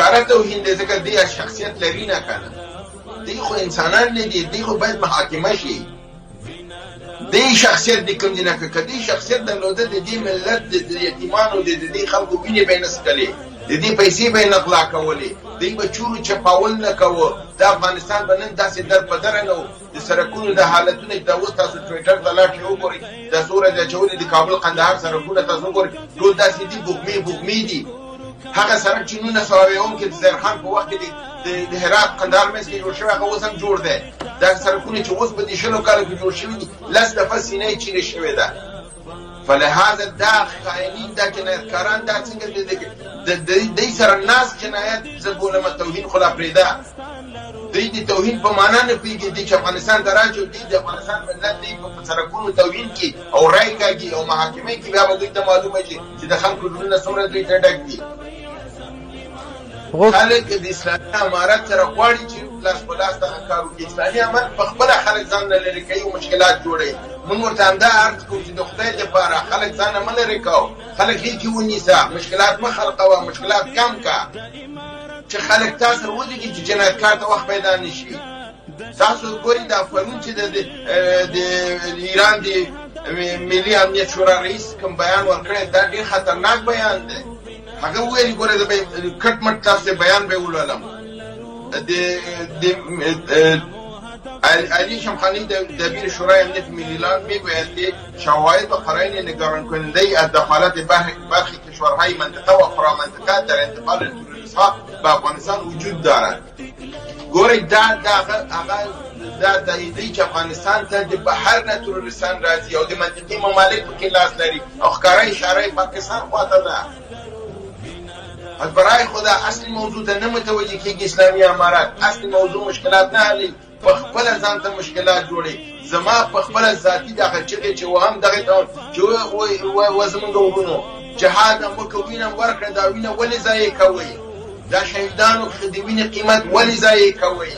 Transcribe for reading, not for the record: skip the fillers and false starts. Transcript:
ښکاره توهین دی ځکه دی شخصیت لري نه کنه دی خو انسانان نه دي دی خو باید محاکمه شي دی شخصیت دی کوم دی نه که دی شخصیت درلوده د دې ملت د یتیمانو د دې خلکو وینې به یې نه څکلې د دې پیسې به یې نه غلا کولې دی به چورو چپاول نه کوه د افغانستان به نن داسې در په دره نه و د سړکونو د حالتونه دا اوس تاسو ټویټر ته لاړ شئ وګورئ دا څو ورځې اچولي د کابل قندهار سړکونه تاسو وګورئ ټول داسې دي بوږمې دي هغه سړک چې 1990 کې د زیرخان په وخت کې د هرات قندهار منځ کې جوړ شوی هغه اوس هم جوړ دی دا سړکونه چې اوس په دې 20 کالو کې جوړ شوي دي 10 دفعه سینه یې چیرې شوې ده فلهذا دا خائنین دا جنایتکاران دا څنګه د دې سره ناس جنایت زه بولم توهین خو لا پرېږده دوی د توهین په معنا نه پوهېږي چې افغانستان ته راځي او دوی د افغانستان ملت دی په سړکونو توهین کې او رای کاږي او محاکمې کې بیا به دوی ته معلومه شي چې د خلکو زړونه څومره دوی ته ډک دي خلک د اسلامي امارت سره غواړي چې لاس په لاس دغه کار وکړي اسلامي امارت په خپله خلک ځان نه لرې کوي او مشکلات جوړوي موږ ورته همدا عرض کوو چې د خدای دپاره خلک ځان نه مه لرې کوو خلک هیڅ ونیسه مشکلات مه خلقوه مشکلات کم که چې خلک تا سره ولګي چې جنایتکار ته وخت پیدا نه شي تاسو ګورئ دا پرون چې د ایران د ملي امنیت شورا رئیس کوم بیان ورکړی دا ډېر خطرناک بیان دی هغه وویل ګوره د کټ مټ تاسو بیان به ولولم علی شمخانی دبیر شورای امنیت ملی ایران میگوید شواهد و قرائن نگران کننده از دخالت برخی کشورهای منطقه و فرامنطقه در انتقال توریست‌ها به افغانستان وجود دارد. گوره دا دایده‌ای که افغانستان ته د بهر نه تروریستان راځي او د منطقي ممالک په کې لاس لري او ښکاره اشاره پاکستان خواته ده. از برای خدا اصلی موضوع ته نه متوجه کېږي اسلامي امارات اصلي موضوع مشکلات نه حلي په خپله ځان ته مشکلات جوړوي زما په خپله ذاتي دغه چغې چې وهم دغې ته چې و زمونږ ورونو جهاد هم وکړه وینه هم ورکړه دا وینه ولې ضایع کوئ دا شهیدانو د وینې قیمت ولې ضایع کوئ